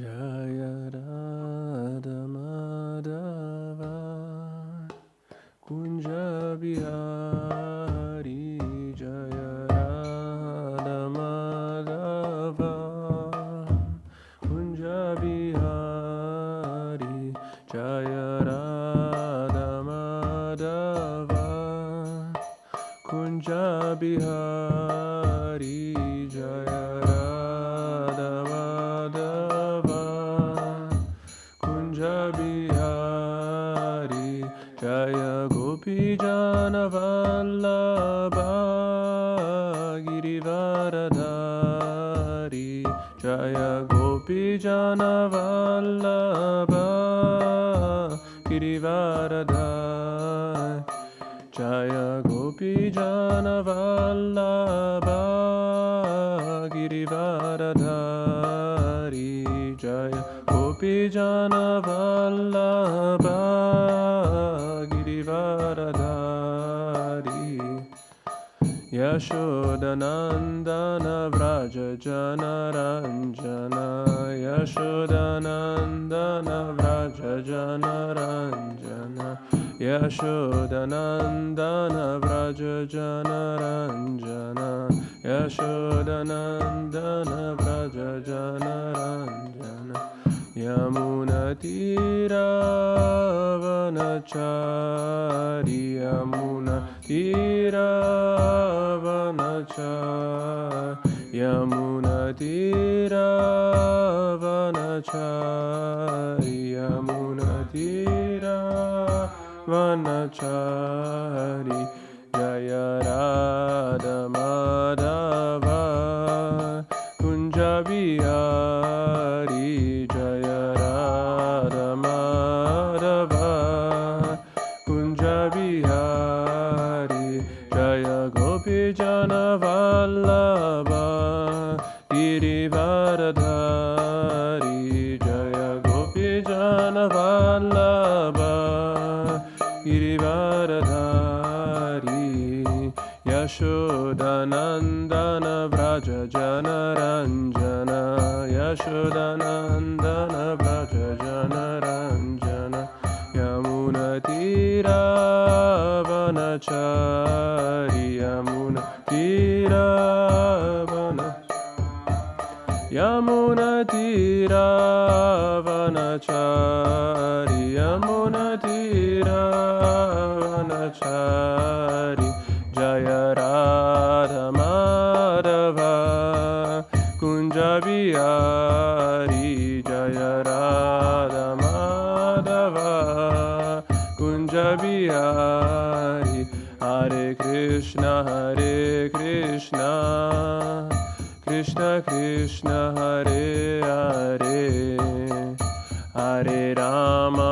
Jaya Radha Madhava Kunja Bihari Jaya Radha Madhava Kunja Bihari Jaya Radha Madhava Kunja Bihari Jaya Radha Madhava Kunja Bihari Jaya Gopi Jana Vallabha Girivaradhari Jaya Gopi Jana Vallabha Girivaradhari Jaya Gopi Jana Vallabha Girivaradhari Jaya Gopi Jana Vallabha Girivaradhari Yashodanandana Vraja Jana Ranjana Yashodanandana Vraja Jana Ranjana Yashodanandana Vraja Jana Ranjana Yashodanandana Vraja Jana Ranjana Yamuna Tiravanachari Yamuna Tiravanachari Yamuna Tiravanachari Yamuna Tiravanachari Jaya Radha Madhava Kunja Bihari Jaya Radha Madhava Kunja Bihari Jaya Gopi Jana Vallabha Girivaradhari Jaya Gopi Jana Vallabha Girivaradhari Yashodanandana Vraja Jana Ranjana Yashodanandana Vraja Jana Ranjana Yamuna Tiravanachari Yamuna Tiravanachari Yamuna Tiravanachari Yamuna Tiravanachari Jaya Radha Madhava Kunja Bihari Jaya Radha Madhava Kunja Bihari Hare Krishna Krishna Krishna Hare Hare Hare Rama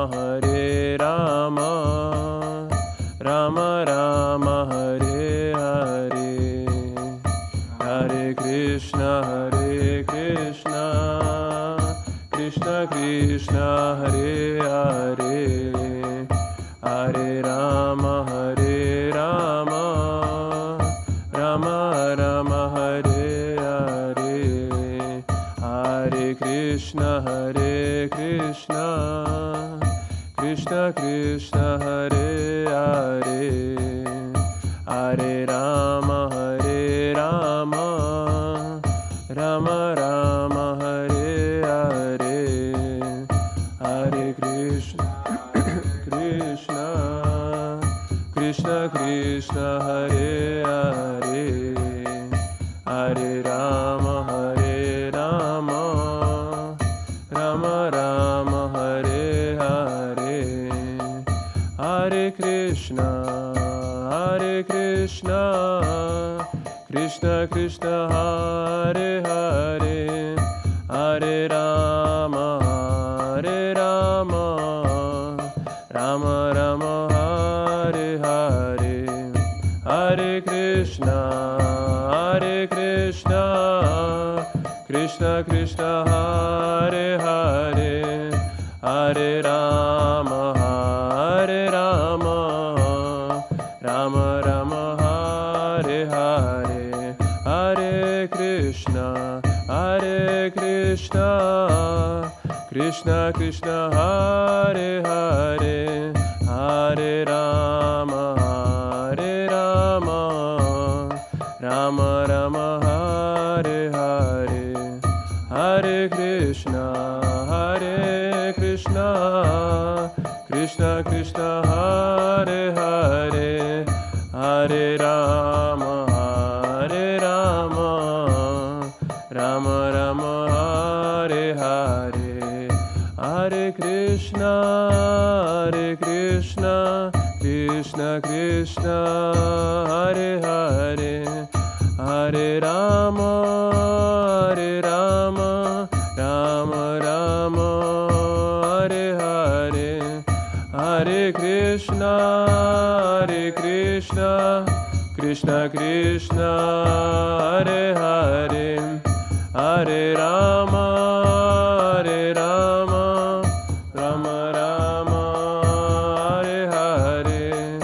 Rama Rama Hare Hare Hare Krishna Krishna Krishna Hare Hare Hare Rama Rama Rama Hare Hare Hare Krishna Krishna Krishna Hare Hare Hare Rama Rama Rama Hare Hare Hare Krishna Krishna Hare Hare Hare Rama Rama Rama Hare Hare Hare Krishna Krishna Hare Hare Hare Rama Rama Hare Hare Hare Krishna Krishna Hare Hare Hare Rama Rama Hare Hare Hare Krishna Krishna Krishna Hare Hare, Hare Rama Hare Rama, Rama Rama Hare Hare, Hare Krishna Krishna Krishna Hare Hare, Hare Rama Rama Rama Hare Hare, Hare Krishna Krishna Krishna Hare Hare, Hare Rama Rama Rama Hare Hare, Hare Krishna Krishna Krishna Hare Hare, Hare Rama Rama Rama Hare Hare,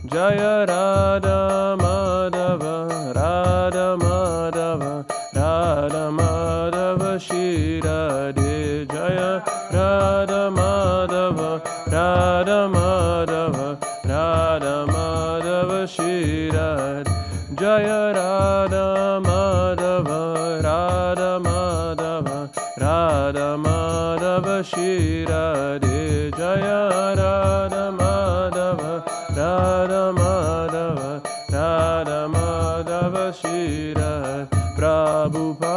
Jaya Radha Madhava Radha Madhava Radha Madhava Shri Radhe, Jaya Radha Madhava Radha Madhava Radha Madhava Shri Radhe, Jaya Radha Madhava Radha Madhava Radha Madhava Shri Radhe, Jaya Radha Madhava Radha Madhava Radha Madhava Shri Radhe. Prabhupada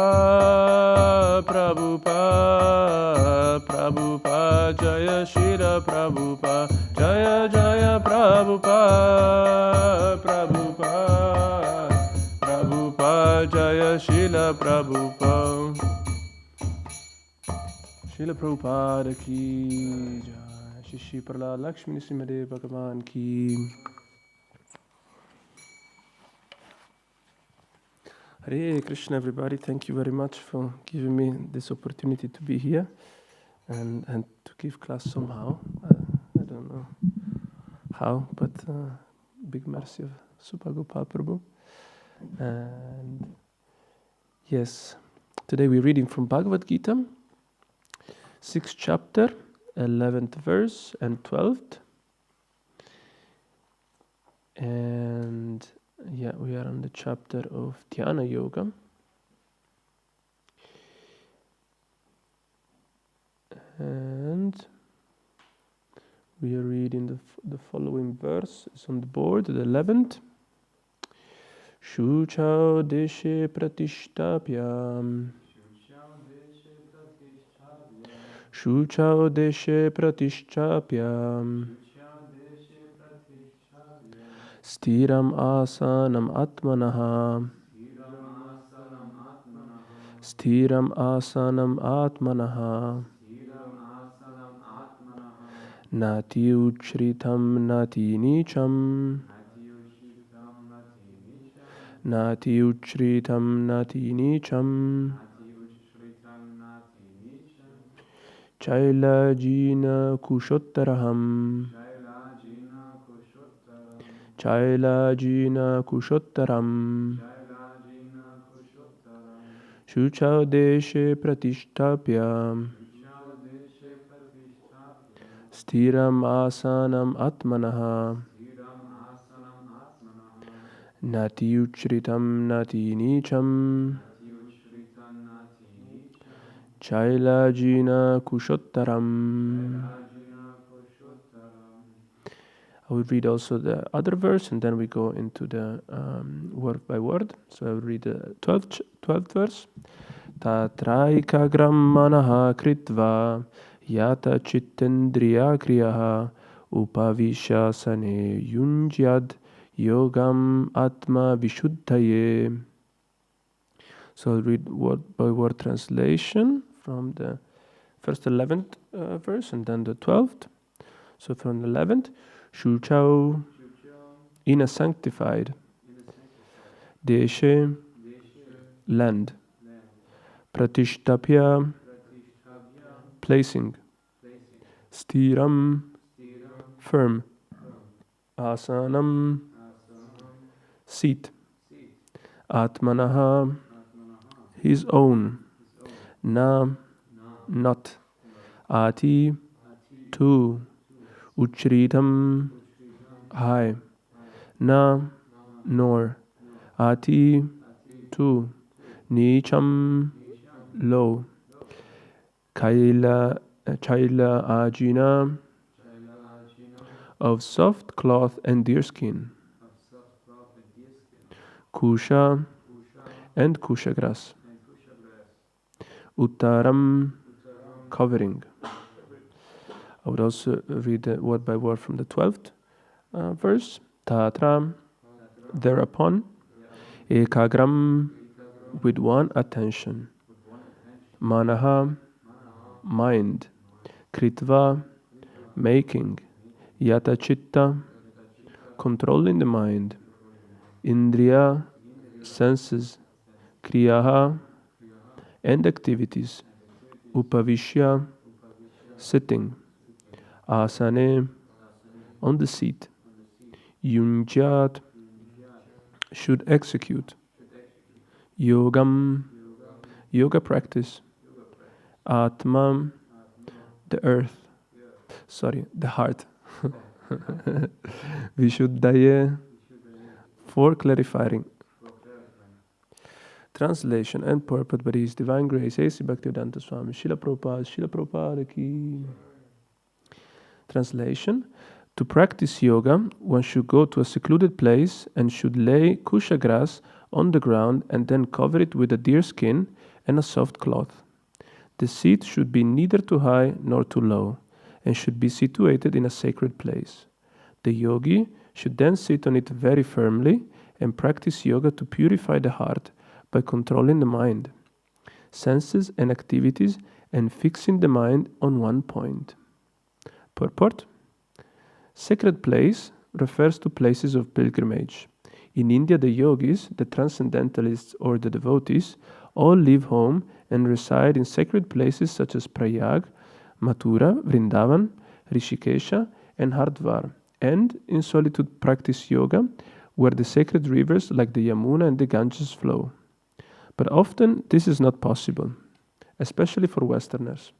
Prabhupada Jaya Shira Prabhupada, Jaya Jaya Prabhupada Prabhupada Jaya Shila Prabhupada, Shila Prabhupada ki Jai, Shishi Pralad Lakshmi Nrsimhadev Bhagavan ki. Hare Krishna, everybody. Thank you very much for giving me this opportunity to be here and to give class somehow. I don't know how, but big mercy of Subhagopal Prabhu. And yes, today we're reading from Bhagavad Gita, 6th chapter, 11th verse and 12th. And yeah, we are on the chapter of Dhyana Yoga. And we are reading the following verse. It's on the board, the 11th. Shuchao deshe pratishtapyam. Shuchao deshe pratishtapyam. Stiram asanam atmanaha. Stiram asanam atmanaha. Nati uchritam nati nicham. Nati uchritam nati nicham. Chaila jina kushottaraham. Chaila jina kushottaram. Shuchao deshe pratishtapya. Stiram asanam atmanaha. Nati uchritam nati nicham. Chaila jina kushottaram. I will read also the other verse and then we go into the word by word. So I will read the 12th verse. Tatraika grammanaha kritva yata chittendriya kriyaha upavisha sane yunjyad yogam atma vishuddhaye. So I'll read word by word translation from the first 11th verse and then the 12th. So from the 11th, Shuchao, in a sanctified, Deshe, land, Pratishtapya, placing, Stiram, firm, Asanam, seat, Atmanaha, his own, Na, not, Ati, to. Uchritam, high. Na, nor. Ati, to. Nicham, low. Kaila ajina, of soft cloth and deerskin. Kusha and kusha grass. Uttaram, covering. I would also read word by word from the 12th verse. Tatra, thereupon. Ekagram, with one attention. Manaha, mind. Kritva, making. Yata chitta, controlling the mind. Indriya, senses. Kriyaha, and activities. Upavishya, sitting. Asane, on the seat. Yunjat, should execute. Yogam, yoga practice. Atma, the earth. The heart. Vishuddhaye, for clarifying. Translation and purport by His Divine Grace, A.C. Bhaktivedanta Swami, Srila Prabhupada ki. Translation. To practice yoga, one should go to a secluded place and should lay kusha grass on the ground and then cover it with a deer skin and a soft cloth. The seat should be neither too high nor too low and should be situated in a sacred place. The yogi should then sit on it very firmly and practice yoga to purify the heart by controlling the mind, senses and activities and fixing the mind on one point. Purport. Sacred place refers to places of pilgrimage. In India, the yogis, the transcendentalists or the devotees all leave home and reside in sacred places such as Prayag, Mathura, Vrindavan, Rishikesha and Hardwar, and in solitude practice yoga where the sacred rivers like the Yamuna and the Ganges flow. But often this is not possible, especially for Westerners.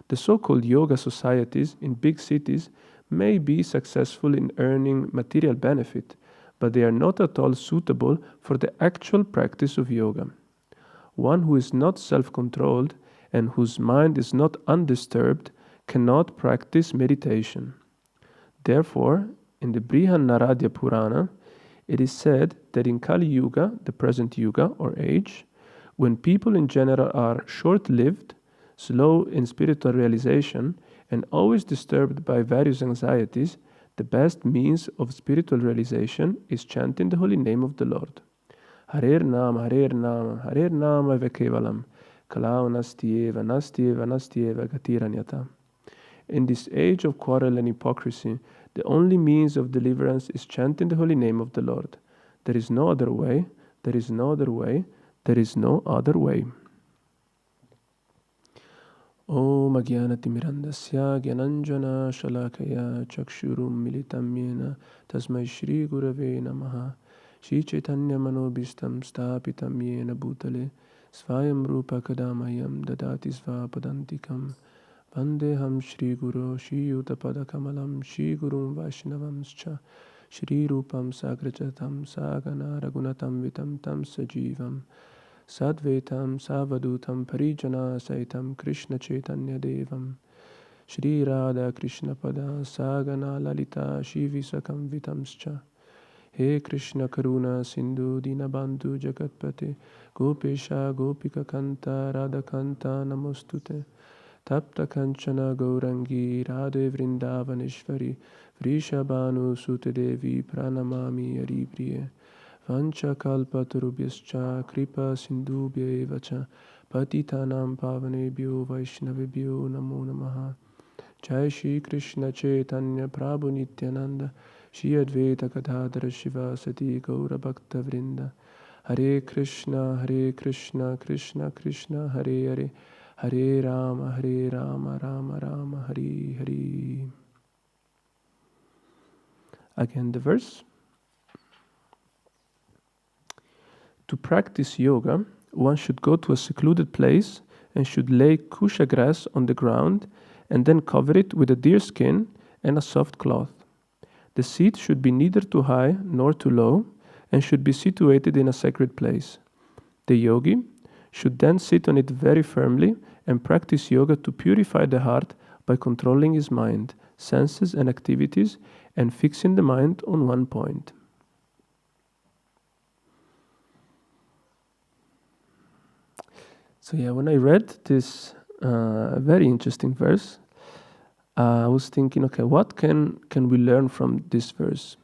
The so-called yoga societies in big cities may be successful in earning material benefit, but they are not at all suitable for the actual practice of yoga. One who is not self-controlled and whose mind is not undisturbed cannot practice meditation. Therefore, in the Brihan Purana, it is said that in Kali Yuga, the present Yuga or age, when people in general are short-lived, slow in spiritual realization, and always disturbed by various anxieties, the best means of spiritual realization is chanting the holy name of the Lord. Harer Nama, Harer Nama, Harer Nama Vekevalam, Kalau Nastieva, Nastieva, Nastieva Gatiranyata. In this age of quarrel and hypocrisy, the only means of deliverance is chanting the holy name of the Lord. There is no other way, there is no other way, there is no other way. Om Agyanatimirandasya Gyananjana Shalakaya Chakshurum Militam Yena Tasmai Shri Gurave Namaha Shri Chaitanya Manobhistam Stapitam Yena Bhutale Svayam Rupa Kadamayam Dadati Svapadantikam Vandeham Shri Guru Shri Yuttapada Kamalam Shri Gurum Vaishnavamscha Shri Rupam Sagrajatam Sagana Ragunatam Vitam Tam Sajivam Sadvetam Savadutam Parijana Saitam Krishna Chaitanya Devam Shri Radha Krishna Pada Sagana Lalita Shivi Sakam Vitamscha He Krishna Karuna Sindhu Dinabandhu Jagatpate Gopesha Gopika Kanta Radha Kanta Namostute Tapta Kanchana Gaurangi Radhe Vrindavaneshwari Vrishabhanu Sute Devi Pranamami Aripriye Vancha kalpatarubhyascha kripa sindhubhya evacha patitanam pavanebhyo vaishnavebhyo namo namaha. Jai Shri Krishna Chaitanya Prabhu Nityananda Shri Advaita Gadadhara Shivasati Gaura Bhakta Vrinda. Hare Krishna Krishna Krishna Hare Hare Hare Rama Rama Rama Hare Hare. Again the verse. To practice yoga, one should go to a secluded place and should lay kusha grass on the ground and then cover it with a deer skin and a soft cloth. The seat should be neither too high nor too low, and should be situated in a sacred place. The yogi should then sit on it very firmly and practice yoga to purify the heart by controlling his mind, senses and activities, and fixing the mind on one point. So when I read this very interesting verse, I was thinking, okay, what can we learn from this verse?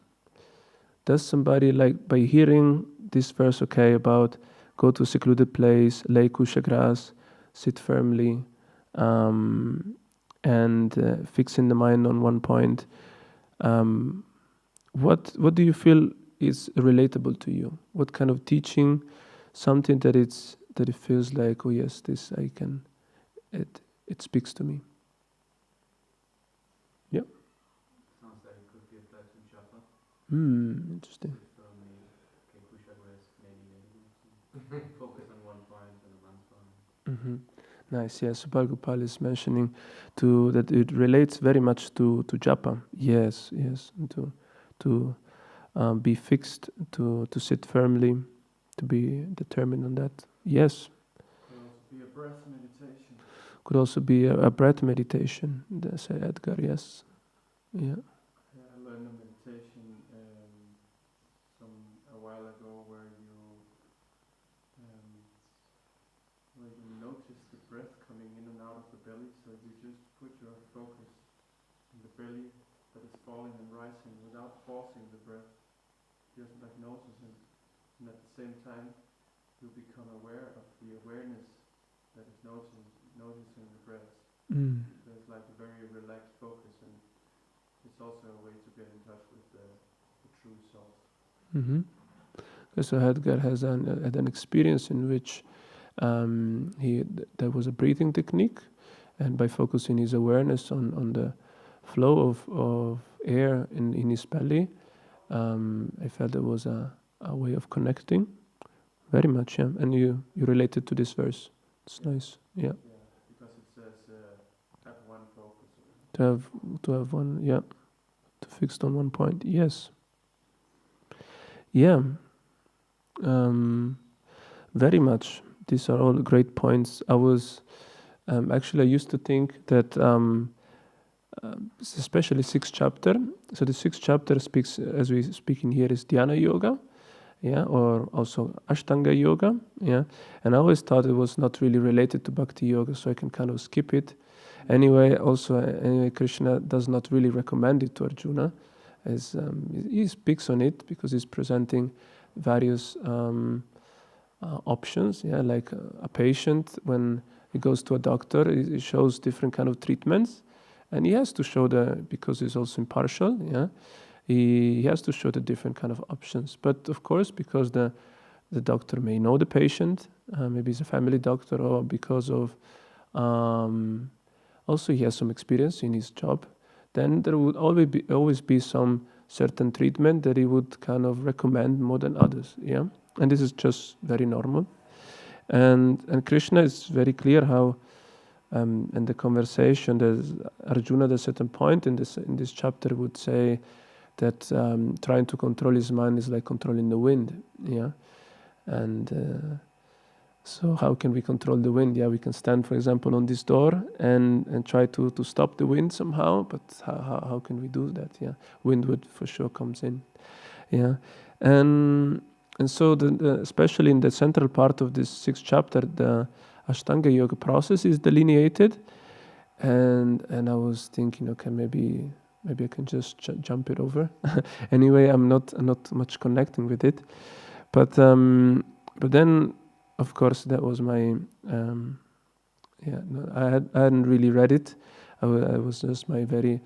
Does somebody, like, by hearing this verse, okay, about go to a secluded place, lay kusha grass, sit firmly, and fixing the mind on one point, what do you feel is relatable to you? What kind of teaching, something that it feels like, oh yes, this I can, it speaks to me. Yeah. Sounds like it could be applied to japa. Interesting. Focus on one point and one point. Nice. Yes, Bhagavad is mentioning that it relates very much to japa. Yes, to be fixed, to sit firmly, to be determined on that. Yes. Could also be a breath meditation. Say Edgar. Yes. Yeah. I learned a meditation a while ago where you notice the breath coming in and out of the belly, so you just put your focus in the belly that is falling and rising without forcing the breath, just like noticing, and at the same time you become aware of the awareness that is noticing the breath. So it's like a very relaxed focus, and it's also a way to get in touch with the true soul. So Edgar had an experience in which there was a breathing technique, and by focusing his awareness on the flow of air in his belly, I felt there was a way of connecting very much. Yeah, and you related to this verse. It's nice. Yeah. Because it says have one focus. To have one. Yeah. To fixed on one point. Yes. Yeah. Very much. These are all great points. I was I used to think that especially 6th chapter. So the 6th chapter speaks, as we speak in here, is Dhyana Yoga, or also Ashtanga Yoga, And I always thought it was not really related to Bhakti Yoga, so I can kind of skip it. Anyway, Krishna does not really recommend it to Arjuna, as he speaks on it because he's presenting various options, like a patient when he goes to a doctor, he shows different kind of treatments, and he has to show because he's also impartial, he has to show the different kind of options. But of course, because the doctor may know the patient, maybe he's a family doctor, or because of also he has some experience in his job, then there would always be some certain treatment that he would kind of recommend more than others, and this is just very normal. And Krishna is very clear how in the conversation that Arjuna at a certain point in this chapter would say that trying to control his mind is like controlling the wind, and so how can we control the wind? We can stand, for example, on this door and try to stop the wind somehow, but how can we do that? Wind would for sure comes in, and so especially in the central part of this 6th chapter, the Ashtanga Yoga process is delineated, and I was thinking, okay, maybe I can just jump it over. Anyway, I'm not much connecting with it, but then, of course, that was my I hadn't really read it. I was just my very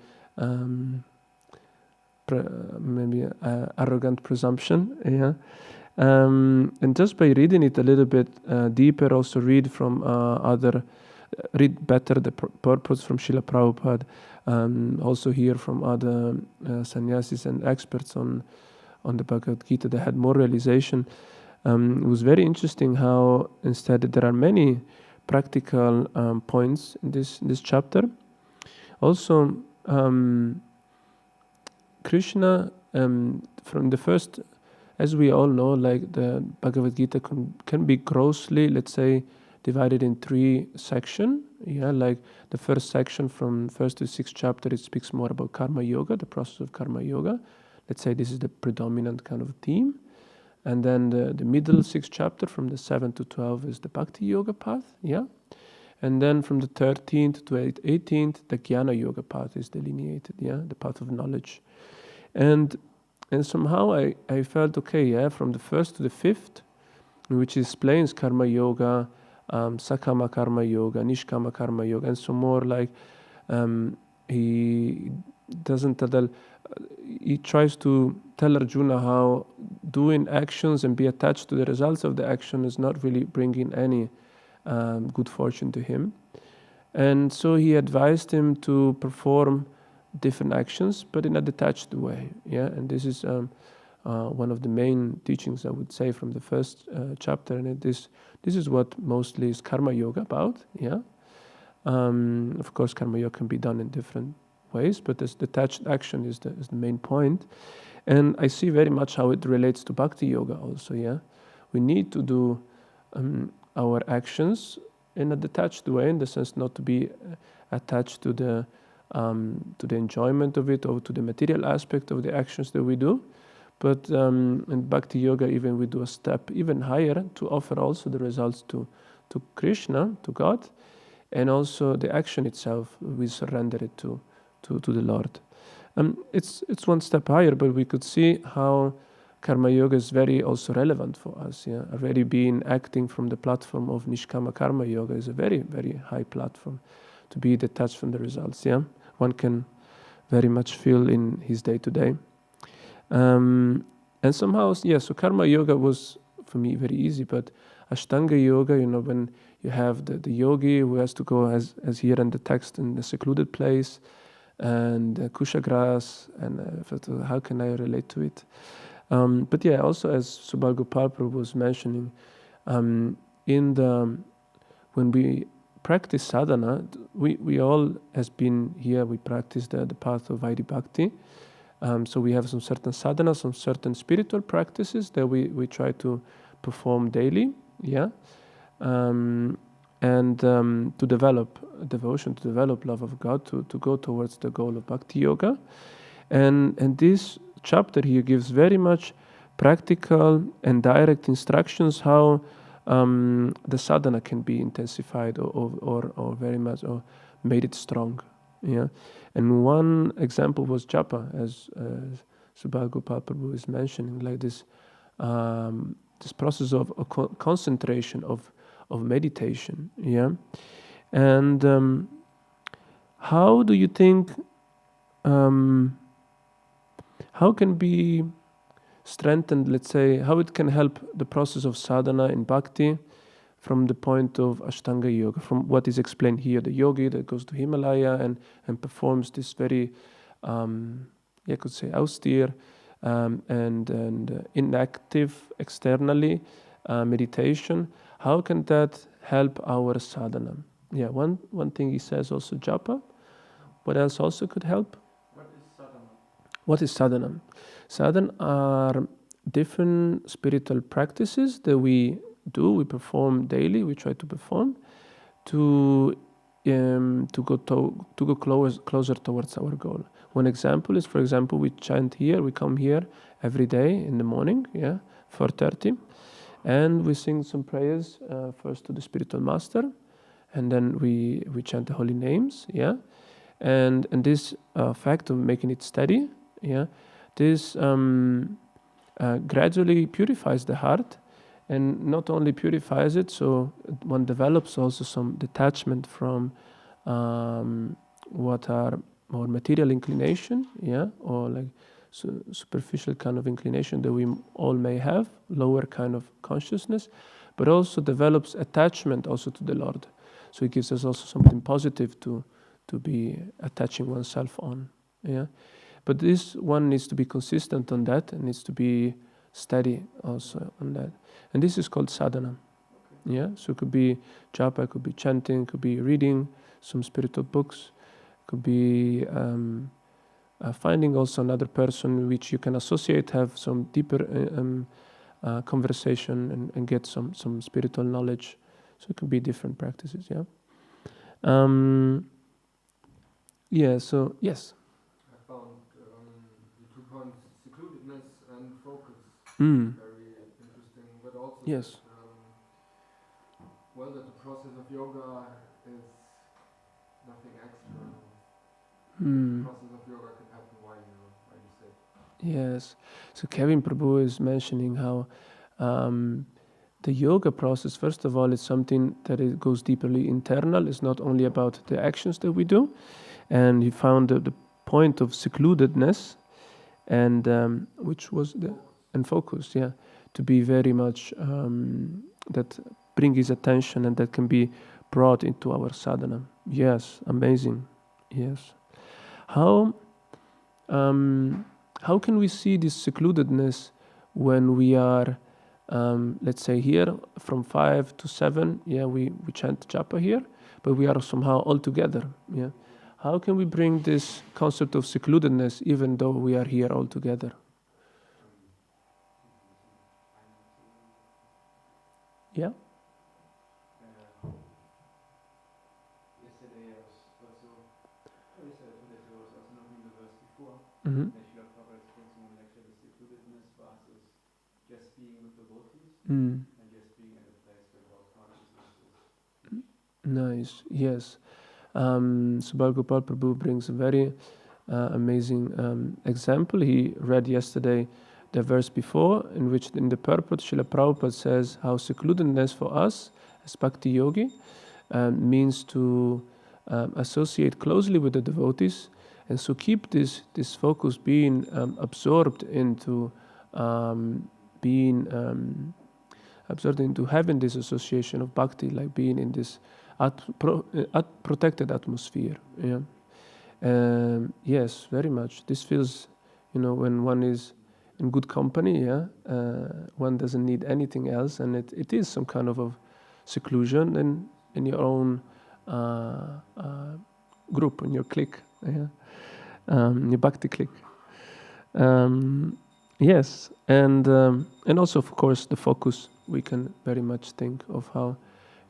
maybe arrogant presumption, and just by reading it a little bit deeper, also read better the purpose from Srila Prabhupada, also hear from other sannyasis and experts on the Bhagavad Gita that had more realization. It was very interesting how instead there are many practical points in this chapter, Also, Krishna, from the first, as we all know, like the Bhagavad Gita can be grossly, let's say, divided in 3 sections. Yeah, like the first section from 1st to 6th chapter, it speaks more about karma yoga, the process of karma yoga. Let's say this is the predominant kind of theme. And then the middle 6th chapter from the 7th to 12 is the bhakti yoga path. Yeah. And then from the 13th to 18th, the jnana yoga path is delineated. Yeah, the path of knowledge. And somehow I felt, okay, yeah, from the 1st to the 5th, which explains karma yoga, sakama karma yoga, nishkama karma yoga, and so more like he doesn't tell, he tries to tell Arjuna how doing actions and be attached to the results of the action is not really bringing any good fortune to him. And so he advised him to perform different actions, but in a detached way. Yeah, and this is one of the main teachings, I would say, from the first chapter, and this is what mostly is karma yoga about. Yeah, of course, karma yoga can be done in different ways, but this detached action is the main point. And I see very much how it relates to bhakti yoga also. Yeah, we need to do our actions in a detached way, in the sense not to be attached to the enjoyment of it or to the material aspect of the actions that we do. But in Bhakti Yoga, even we do a step even higher to offer also the results to Krishna, to God, and also the action itself, we surrender it to the Lord. It's one step higher, but we could see how Karma Yoga is very also relevant for us. Yeah, already being acting from the platform of Nishkama Karma Yoga is a very, very high platform to be detached from the results. Yeah, one can very much feel in his day to day. And somehow, yeah, so Karma Yoga was for me very easy, but Ashtanga Yoga, when you have the yogi who has to go, as here in the text, in the secluded place, and kusha grass, and how can I relate to it? But yeah, also as Subal Gopal Prabhu was mentioning, when we practice sadhana, we all has been here, we practice the path of Vaidhi Bhakti. So we have some certain sadhana, some certain spiritual practices that we try to perform daily, yeah, and to develop devotion, to develop love of God, to go towards the goal of Bhakti Yoga. And this chapter here gives very much practical and direct instructions how the sadhana can be intensified or very much or made it strong. Yeah, and one example was japa, as Subal Gopal Prabhu is mentioning, like this process of concentration of meditation. Yeah, and how do you think? How can be strengthened, let's say, how it can help the process of sadhana in bhakti from the point of Ashtanga Yoga, from what is explained here, the yogi that goes to Himalaya and performs this very, I could say, austere and inactive externally meditation. How can that help our sadhana? Yeah, one thing he says also japa. What else also could help? What is sadhana? Sadhana are different spiritual practices that we perform daily, we try to perform to go closer towards our goal. One example is, for example, we chant here, we come here every day in the morning, 4:30, and we sing some prayers first to the spiritual master, and then we chant the holy names, and this fact of making it steady, this gradually purifies the heart, and not only purifies it, so one develops also some detachment from what are more material inclination, or like superficial kind of inclination that we all may have, lower kind of consciousness, but also develops attachment also to the Lord. So it gives us also something positive to be attaching oneself on, But this one needs to be consistent on that, and needs to be steady also on that. And this is called sadhana. So it could be japa, it could be chanting, it could be reading some spiritual books, it Could be finding also another person which you can associate, have some deeper conversation and get some spiritual knowledge. So it could be different practices, yeah. Yeah, so yes. I found the 2 points, secludedness and focus, Mm. very interesting, but also Yes. that, that the process of yoga is nothing extra. Mm. The process of yoga can happen while you sit. Yes. So Kevin Prabhu is mentioning how the yoga process, first of all, is something that it goes deeply internal. It's not only about the actions that we do. And he found the point of secludedness, and which was and focus, yeah, to be very much that bring his attention and that can be brought into our sadhana. Yes, amazing. Yes. How can we see this secludedness when we are, let's say here from 5 to 7, yeah, we chant japa here, but we are somehow all together, yeah. How can we bring this concept of secludedness even though we are here all together? Yeah? Yesterday I was also, yesterday 2 days ago, I was also looking at the verse before. Mm-hmm. Srila Prabhupada explains in one lecture the secludedness for us is just being with devotees Mm. and just being at a place where all consciousness is. Nice, yes. Subal Gopal Prabhu brings a very amazing example. He read yesterday the verse before, in which in the purport Srila Prabhupada says how secludedness for us as Bhakti Yogi means to associate closely with the devotees, and so keep this focus being absorbed into having this association of bhakti, like being in this protected atmosphere. Yeah. Yes, very much. This feels, when one is in good company. Yeah, one doesn't need anything else, and it is some kind of seclusion in your own group, in your clique. Yeah, your bhakti clique. Yes, and also of course the focus. We can very much think of how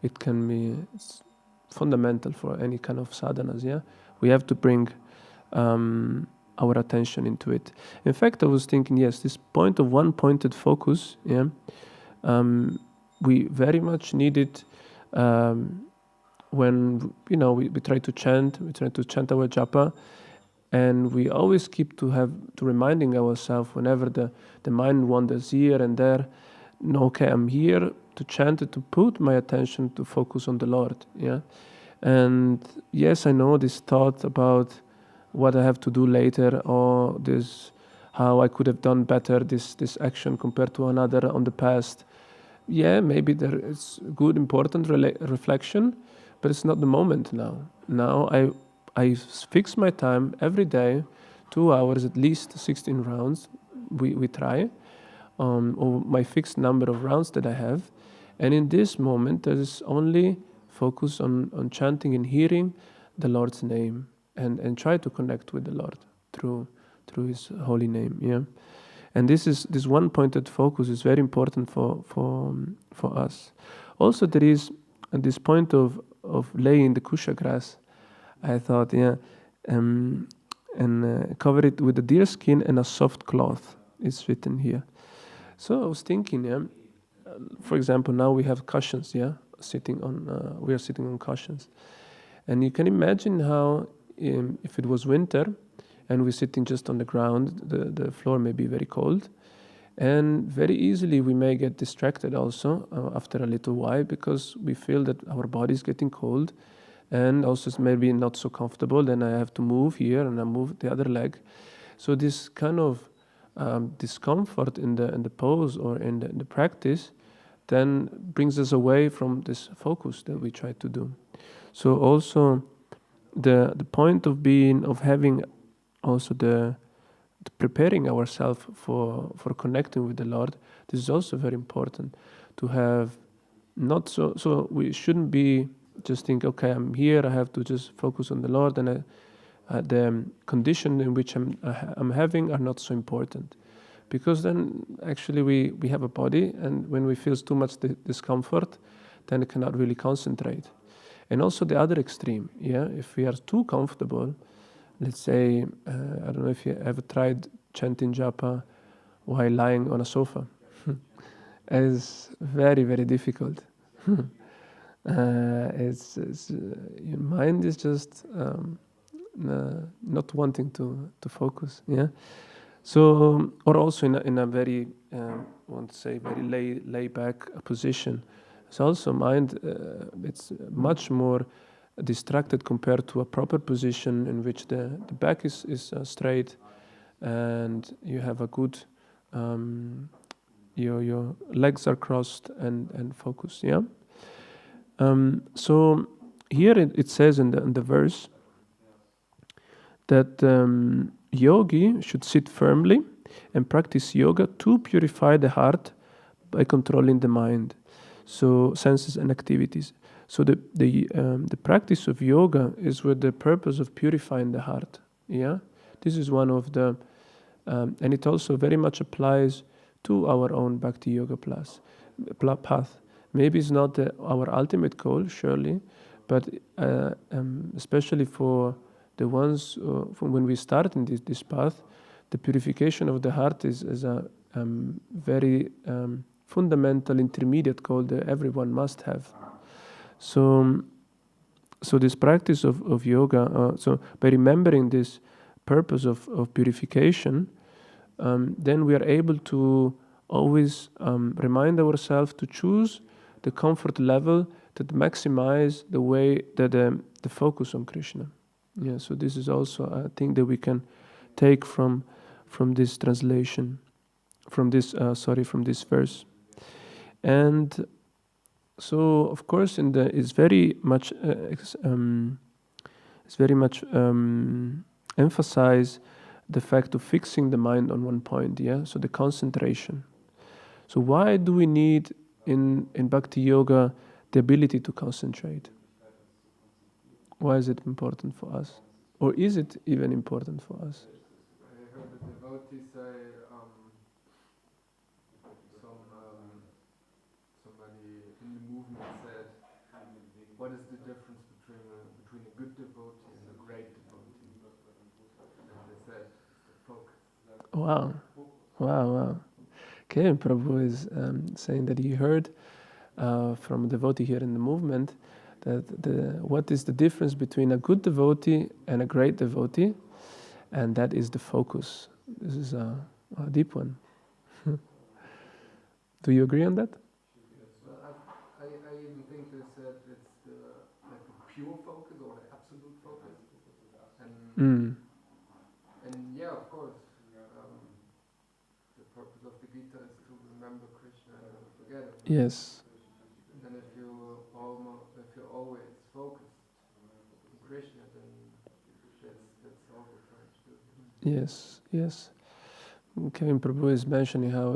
it can be fundamental for any kind of sadhanas. Yeah, we have to bring our attention into it. In fact, I was thinking, yes, this point of one-pointed focus. Yeah, we very much need it when we try to chant. We try to chant our japa. And we always keep to reminding ourselves whenever the mind wanders here and there, no, okay, I'm here to chant it, to put my attention to focus on the Lord. Yeah. And yes, I know this thought about what I have to do later, or this, how I could have done better this action compared to another on the past. Yeah, maybe there is good, important reflection, but it's not the moment now. Now I fix my time every day, 2 hours, at least 16 rounds. We try, or my fixed number of rounds that I have, and in this moment there is only focus on chanting and hearing the Lord's name, and try to connect with the Lord through His holy name. Yeah, and this one-pointed focus is very important for us. Also, there is this point of laying the kusha grass. I thought, yeah, and cover it with a deer skin and a soft cloth. It's written here. So I was thinking, yeah, for example, now we have cushions, yeah, we are sitting on cushions, and you can imagine how if it was winter and we're sitting just on the ground, the floor may be very cold, and very easily we may get distracted also after a little while, because we feel that our body is getting cold. And also it's maybe not so comfortable, then I have to move here and I move the other leg. So this kind of discomfort in the pose or in the practice then brings us away from this focus that we try to do. So also the point of having also the preparing ourselves for connecting with the Lord, this is also very important to have. Not so we shouldn't be just think, okay, I'm here, I have to just focus on the Lord, and the condition in which I'm having are not so important, because then actually we have a body, and when we feel too much discomfort, then we cannot really concentrate. And also the other extreme, if we are too comfortable, let's say, I don't know if you ever tried chanting japa while lying on a sofa. It's very, very difficult. Your mind is just not wanting to focus. So, or also in a very, I want to say, very lay back position. So also mind, it's much more distracted compared to a proper position in which the back is straight, and you have a good, your legs are crossed and focused. So here it says in the verse that yogi should sit firmly and practice yoga to purify the heart by controlling the mind, so senses and activities. So the practice of yoga is with the purpose of purifying the heart. This is one of the, and it also very much applies to our own Bhakti yoga path. Maybe it's not our ultimate goal, surely, but especially for the ones from when we start in this path, the purification of the heart is a very fundamental intermediate goal that everyone must have. So this practice of yoga, so by remembering this purpose of purification, then we are able to always remind ourselves to choose the comfort level that maximize the way that the focus on Krishna. So this is also a thing that we can take from this translation, from this verse. And so, of course, it's very much emphasize the fact of fixing the mind on one point. So the concentration. So why do we need in Bhakti Yoga the ability to concentrate? Why is it important for us? Or is it even important for us? I heard the devotee say, somebody in the movement said, what is the difference between a good devotee and a great devotee? And they said, it's the focus. Wow. Okay, Prabhu is saying that he heard from a devotee here in the movement that what is the difference between a good devotee and a great devotee, and that is the focus. This is a deep one. Do you agree on that? Well, I even think they said it's like the pure focus or the absolute focus. And of course, the purpose of the Gita is to remember Krishna and not forget him. Yes. And then if you're always focused on Krishna, then that's all we're trying to do. Yes. Kevin Prabhu is mentioning how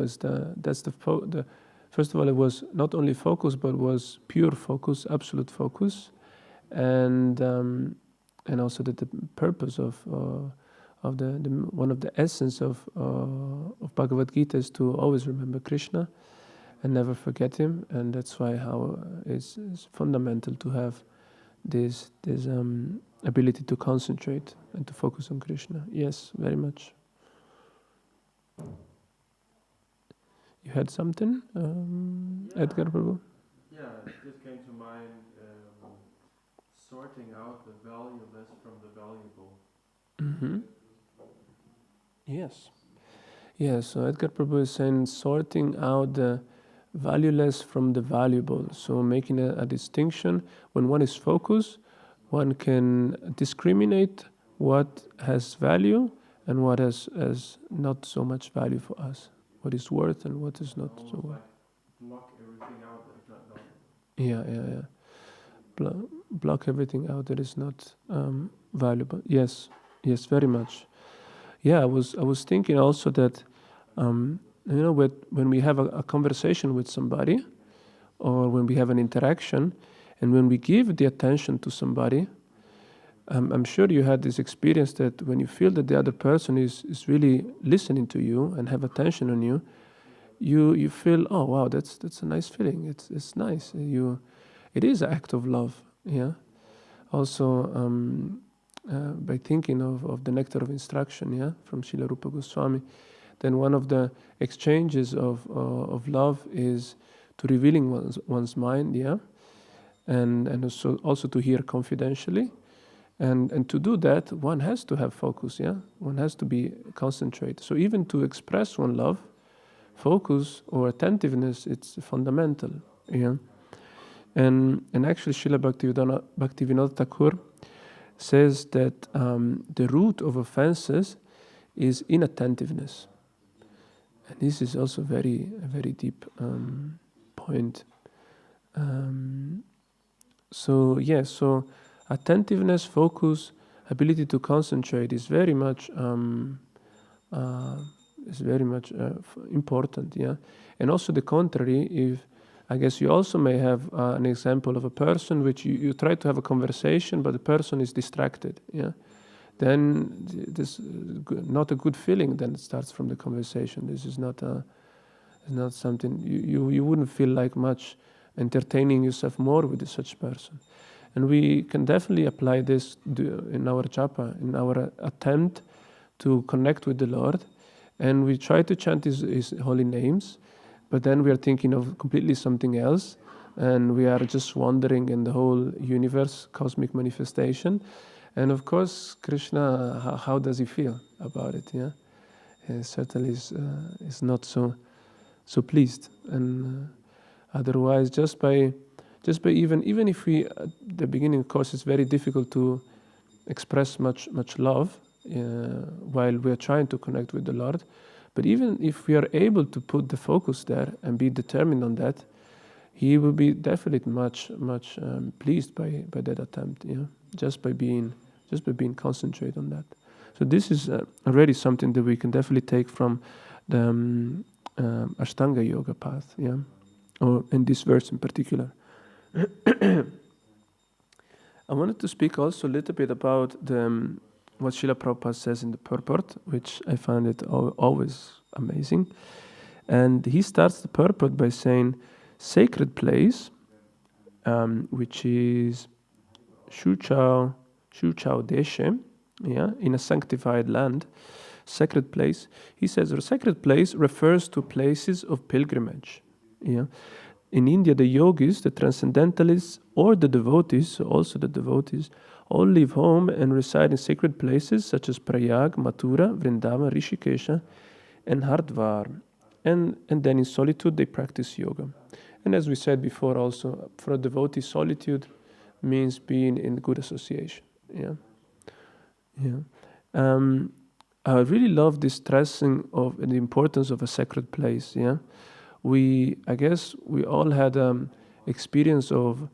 first of all, it was not only focus, but was pure focus, absolute focus, and also that the purpose of one of the essence of Bhagavad Gita is to always remember Krishna and never forget him, and that's why how it's fundamental to have this ability to concentrate and to focus on Krishna. Yes, very much. You had something, Edgar Prabhu? Yeah, it just came to mind, sorting out the valueless from the valuable. Mm-hmm. Yes, so Edgar Prabhu is saying sorting out the valueless from the valuable. So making a distinction. When one is focused, one can discriminate what has value and what has not so much value for us. What is worth and what is not so worth. Block everything out that is not valuable. Yeah. Block everything out that is not valuable. Yes, very much. Yeah, I was thinking also that when we have a conversation with somebody, or when we have an interaction, and when we give the attention to somebody, I'm sure you had this experience that when you feel that the other person is really listening to you and have attention on you, you feel, oh wow, that's a nice feeling. It's nice. It is an act of love. Yeah. Also, by thinking of the nectar of instruction, yeah, from Srila Rupa Goswami, then one of the exchanges of love is to revealing one's mind, yeah, and also to hear confidentially, and to do that, one has to have focus, yeah, one has to be concentrated. So even to express one love, focus or attentiveness, it's fundamental, yeah. And actually, Srila Bhaktivinoda Thakur says that the root of offenses is inattentiveness. And this is also a very deep point. So attentiveness, focus, ability to concentrate is very much important. Yeah, and also the contrary. If I guess you also may have an example of a person which you try to have a conversation, but the person is distracted. Yeah, then this not a good feeling. Then it starts from the conversation. This is not something you wouldn't feel like much entertaining yourself more with such person. And we can definitely apply this in our japa, in our attempt to connect with the Lord. And we try to chant his holy names, but then we are thinking of completely something else, and we are just wandering in the whole universe, cosmic manifestation. And of course, Krishna, how does he feel about it? Yeah, he certainly is not so pleased. And otherwise, just by even if we at the beginning, of course, it's very difficult to express much love while we are trying to connect with the Lord. But even if we are able to put the focus there and be determined on that, he will be definitely much pleased by that attempt. Yeah, just by being concentrated on that. So this is already something that we can definitely take from the Ashtanga Yoga path. Yeah, or in this verse in particular. I wanted to speak also a little bit about what Srila Prabhupada says in the purport, which I find it always amazing. And he starts the purport by saying, sacred place, which is Shuchao Deshe, yeah, in a sanctified land, sacred place. He says a sacred place refers to places of pilgrimage. Yeah. In India, the yogis, the transcendentalists, or the devotees, also the devotees, all leave home and reside in sacred places such as Prayag, Mathura, Vrindavan, Rishikesha, and Hardwar. And then in solitude, they practice yoga. And as we said before also, for a devotee, solitude means being in good association. Yeah. I really love this stressing of the importance of a sacred place. Yeah. I guess we all had experience of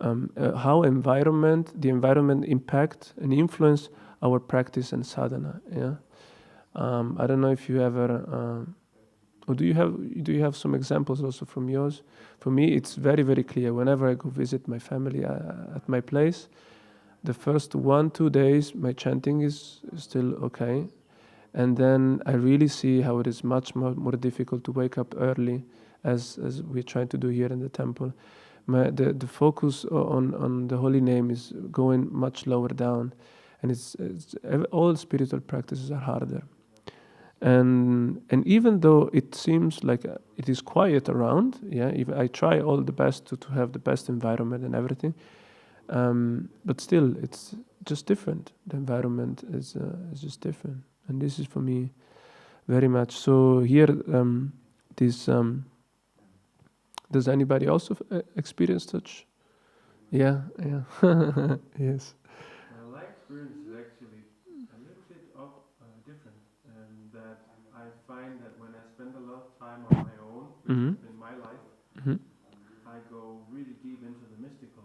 how the environment impact and influence our practice and sadhana. Yeah, I don't know if you ever, or do you have some examples also from yours? For me, it's very clear. Whenever I go visit my family at my place, the first 1-2 days my chanting is still okay. And then I really see how it is much more difficult to wake up early, as we're trying to do here in the temple. The focus on the holy name is going much lower down, and it's all spiritual practices are harder. And even though it seems like it is quiet around, yeah, even I try all the best to have the best environment and everything, but still it's just different. The environment is just different. And this is for me very much. So here, does anybody also experience such? Yeah. Yes. My experience is actually a little bit different, and that I find that when I spend a lot of time on my own, in my life, I go really deep into the mystical.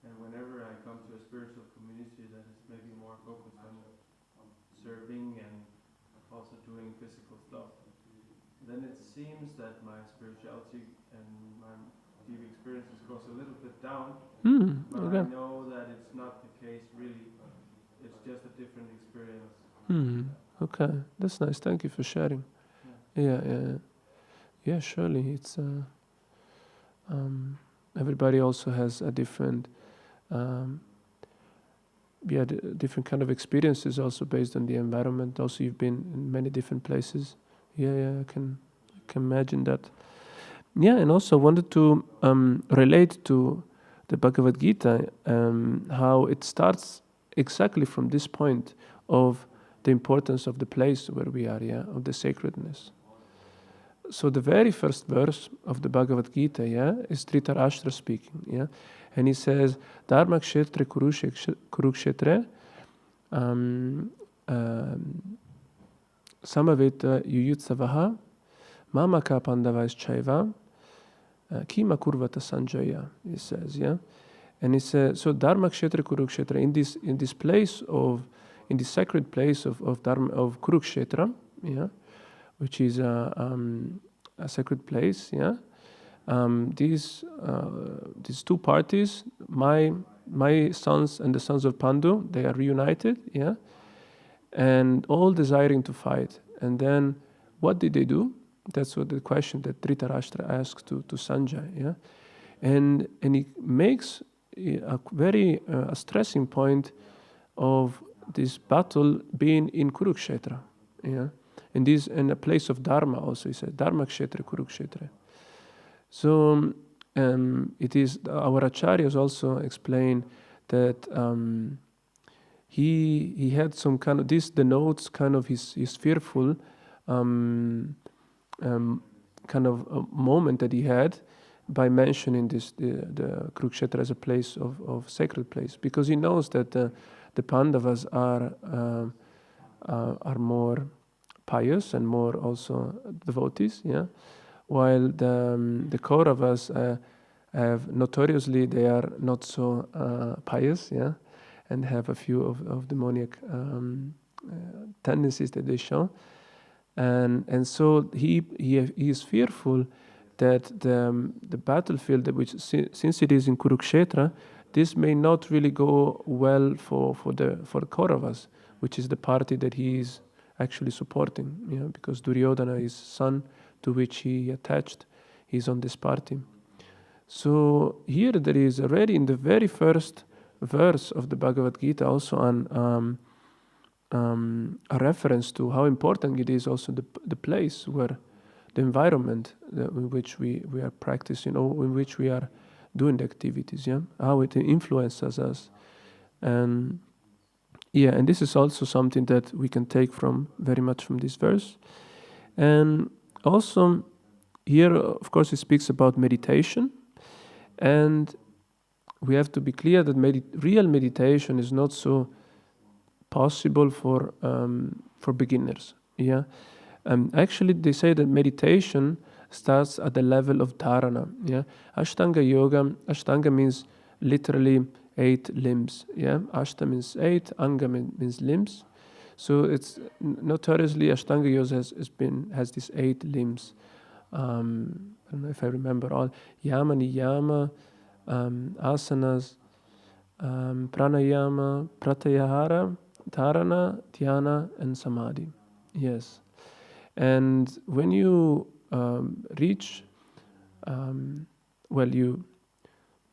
And whenever I come to a spiritual community that is maybe more focused on serving and also doing physical stuff, then it seems that my spirituality and my deep experiences goes a little bit down. But okay. I know that it's not the case really, it's just a different experience. Okay, that's nice. Thank you for sharing. Yeah. Surely it's everybody also has a different different kind of experiences also based on the environment. Also, you've been in many different places. I can imagine that. Yeah, and also wanted to relate to the Bhagavad Gita, how it starts exactly from this point of the importance of the place where we are, of the sacredness. So the very first verse of the Bhagavad Gita, is Dhritarashtra speaking, and he says, Dharma kshetre kurukshetre samaveta yuyutsavaha mamaka pandavaschaiva kima kurvata sanjaya, he says, and he says, so Dharma kshetre kurukshetra, in this place in this sacred place of Dharma, of Kurukshetra, which is a sacred place, these two parties, my sons and the sons of Pandu, they are reunited, and all desiring to fight. And then what did they do? That's what the question that Dhritarashtra asks to Sanjay, and he makes a very stressing point of this battle being in Kurukshetra, in a place of Dharma also. He said Dharma kshetra Kurukshetra. So it is, our acharyas also explain that he had some kind of, this denotes kind of his fearful kind of a moment that he had by mentioning the Kurukshetra as a place of sacred place, because he knows that the Pandavas are more pious and more also devotees, while the Kauravas have notoriously, they are not so pious, and have a few of demoniac tendencies that they show, and so he is fearful that the battlefield, which since it is in Kurukshetra, this may not really go well for the Kauravas, which is the party that he is actually supporting, because Duryodhana, his son, to which he attached, he's on this party. So here there is already in the very first verse of the Bhagavad Gita also a reference to how important it is also the place where the environment in which we are practicing, or in which we are doing the activities, how it influences us. And this is also something that we can take very much from this verse. And also here, of course, it speaks about meditation, and we have to be clear that real meditation is not so possible for beginners. Actually, they say that meditation starts at the level of dharana. Ashtanga yoga. Ashtanga means literally 8 limbs. Ashta means 8. Anga means limbs. So it's notoriously Ashtanga yoga has these 8 limbs. I don't know if I remember all. Yama, niyama, asanas, pranayama, pratyahara, dharana, dhyana, and samadhi. Yes. And when you reach, we're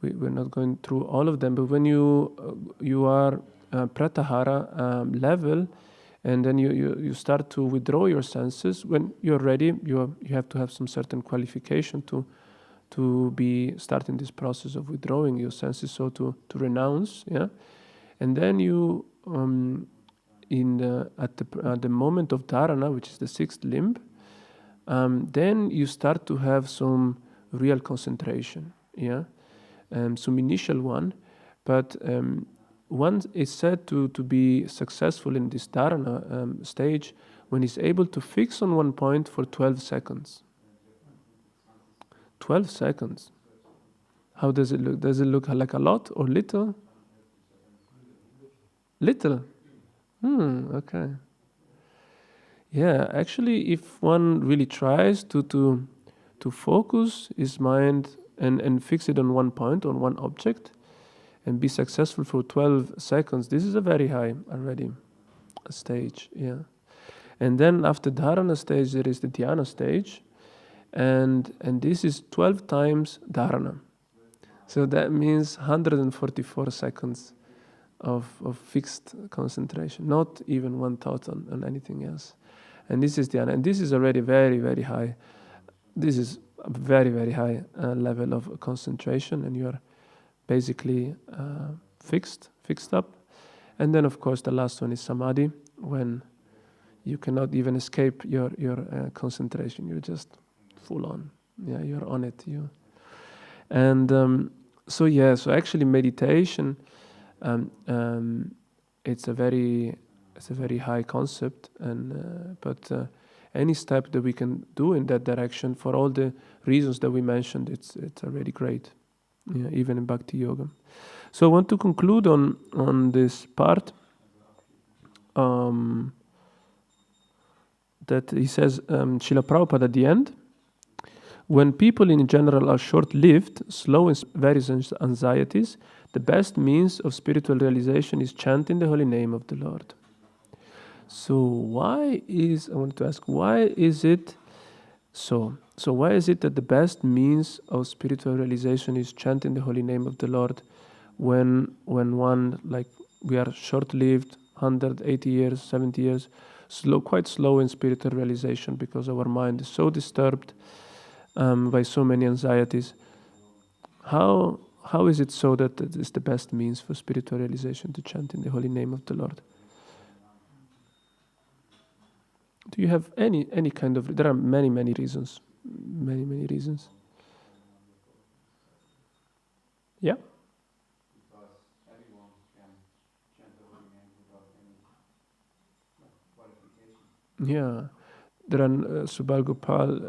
not going through all of them, but when you are pratyahara level, and then you start to withdraw your senses, when you're ready, you have to have some certain qualification to be starting this process of withdrawing your senses, so to renounce, and then you at the moment of dharana, which is the 6th limb, then you start to have some real concentration, some initial one, but one is said to be successful in this dharana stage when he's able to fix on one point for 12 seconds. 12 seconds. How does it look? Does it look like a lot or little? Little. Okay. Yeah, actually, if one really tries to focus his mind and fix it on one point, on one object, and be successful for 12 seconds, this is a very high already stage, yeah. And then after dharana stage, there is the dhyana stage, and this is 12 times dharana. So that means 144 seconds of fixed concentration, not even one thought on anything else. And this is dhyana, and this is already very, very high. This is a very, very high level of concentration, and you are basically fixed up. And then, of course, the last one is samadhi, when you cannot even escape your concentration. You're just full on. Yeah, you're on it. So actually meditation, it's a very high concept, but any step that we can do in that direction, for all the reasons that we mentioned, it's already great. Yeah, even in Bhakti Yoga. So I want to conclude on this part. That he says, Srila Prabhupada at the end, when people in general are short-lived, slow in various anxieties, the best means of spiritual realization is chanting the holy name of the Lord. So why is it so? So why is it that the best means of spiritual realization is chanting the holy name of the Lord when one, like we are short-lived, 180 years, 70 years, quite slow in spiritual realization because our mind is so disturbed by so many anxieties? How is it so that it is the best means for spiritual realization to chant in the holy name of the Lord? Do you have any kind of... There are many reasons. Many reasons. Yeah? Because everyone can chant the holy name without any qualification. Yeah. There are, Subal Gopal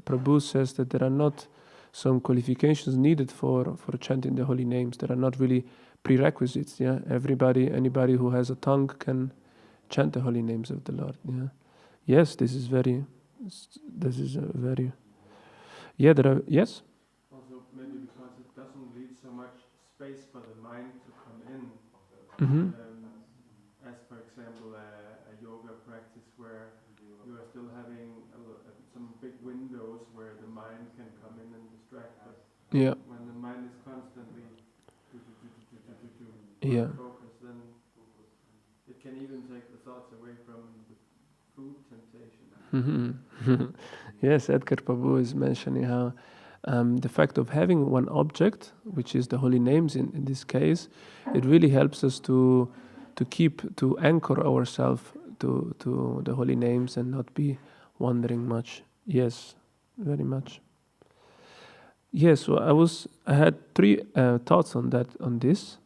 Prabhu says that there are not some qualifications needed for chanting the holy names. There are not really prerequisites. Yeah, anybody who has a tongue can chant the holy names of the Lord. Yeah, yes, this is a very. Yeah, there are, yes. Also, maybe because it doesn't leave so much space for the mind to come in. Mm-hmm. As for example, a yoga practice where you are still having some big windows where the mind can come in and distract. But yeah. when the mind is constantly focused, then it can even take the thoughts away from the food temptation. Mm-hmm. Yes, Edgar Prabhu is mentioning how the fact of having one object, which is the holy names in this case, it really helps us to anchor ourselves to the holy names and not be wandering much. Yes, very much. Yes, so I had three thoughts on this.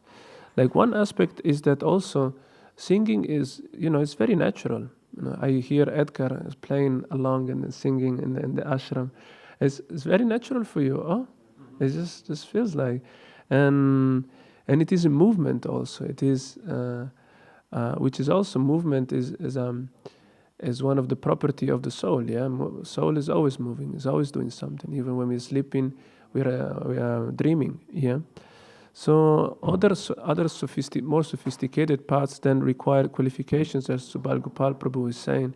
Like, one aspect is that also singing is, it's very natural. I hear Edgar playing along and singing in the ashram. It's very natural for you. Oh, it just feels like, and it is a movement also. It is, which is also movement is one of the property of the soul. Yeah, soul is always moving. Is always doing something. Even when we're sleeping, we are dreaming. Yeah. So other more sophisticated paths then require qualifications, as Subal Gopal Prabhu is saying.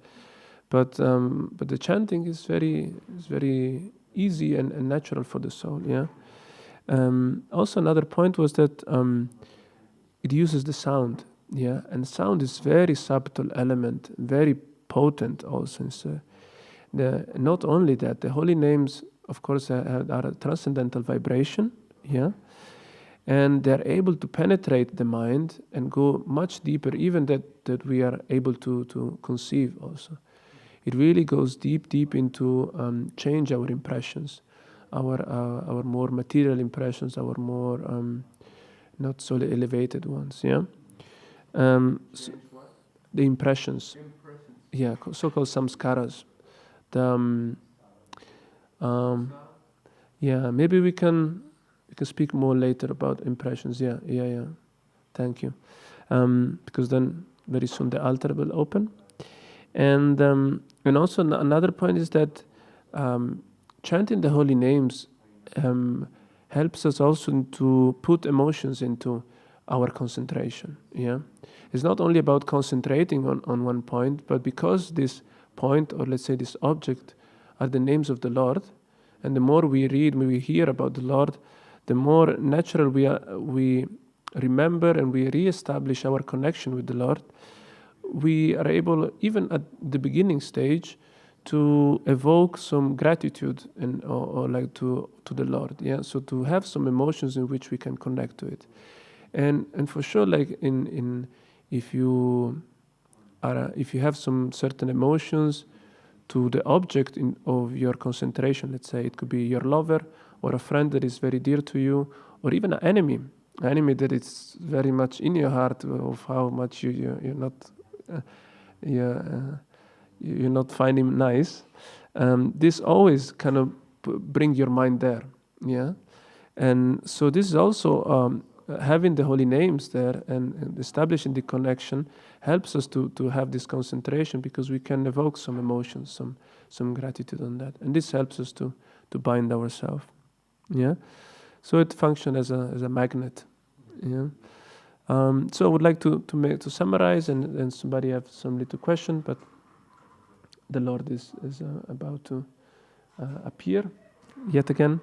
But the chanting is very easy and natural for the soul. Yeah. Also, another point was that it uses the sound. Yeah, and sound is very subtle element, very potent also. So not only that, the holy names, of course, are a transcendental vibration. Yeah. And they're able to penetrate the mind and go much deeper, even that we are able to conceive also. It really goes deep into change our impressions, our more material impressions, our more not so elevated ones. Yeah, so the impressions. Yeah, so-called samskaras. Yeah, maybe we can speak more later about impressions. Yeah. Thank you. Because then very soon the altar will open. And also helps us also to put emotions into our concentration. Yeah, it's not only about concentrating on one point, but because this point, or let's say this object, are the names of the Lord, and the more we read, we hear about the Lord, the more natural we remember and we re-establish our connection with the Lord. We are able, even at the beginning stage, to evoke some gratitude and or like to the Lord. Yeah, so to have some emotions in which we can connect to it, and for sure, like if you have some certain emotions to the object of your concentration, let's say it could be your lover or a friend that is very dear to you, or even an enemy that is very much in your heart, of how much you're not you're not finding him nice. This always kind of bring your mind there, yeah. And so this is also having the holy names there and establishing the connection helps us to have this concentration, because we can evoke some emotions, some gratitude on that, and this helps us to bind ourselves. Yeah, so it functions as a magnet. Yeah. So I would like to summarize, and somebody have some little question, but the Lord is about to appear yet again.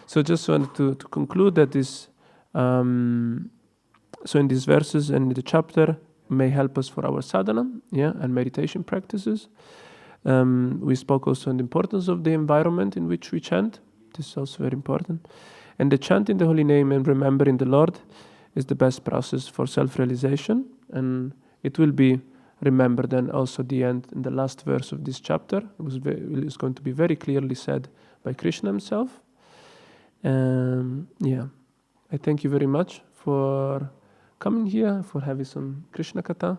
So just wanted to conclude that this, so in these verses and in the chapter may help us for our sadhana, yeah, and meditation practices. We spoke also on the importance of the environment in which we chant. This is also very important. And the chanting the holy name and remembering the Lord is the best process for self-realization, and it will be remembered then also at the end, in the last verse of this chapter. It is going to be very clearly said by Krishna himself. Yeah, I thank you very much for coming here, for having some Krishna Katha.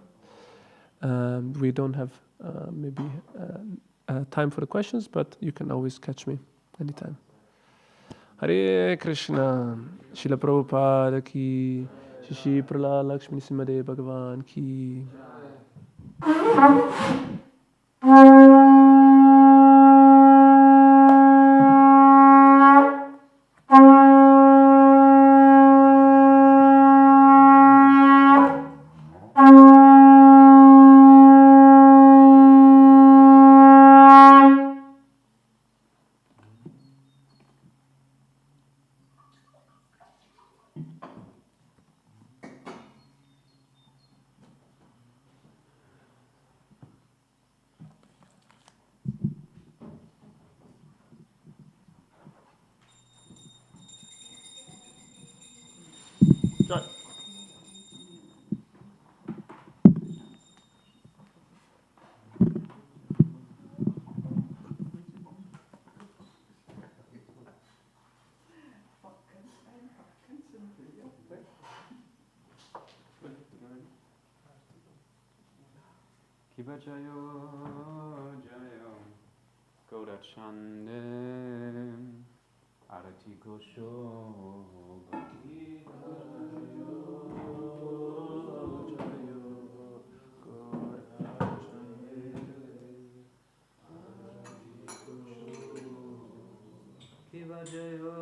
We don't have maybe time for the questions, but you can always catch me anytime. Hare Krishna, Srila Prabhupada ki, Shri Prahlad Lakshmi Simade Bhagavan ki. Kiba Jayo Jayo Gaurachande Arati Gosho Bhakti Jayo Jayo Gaurachande Arati Gosho Kiba Jayo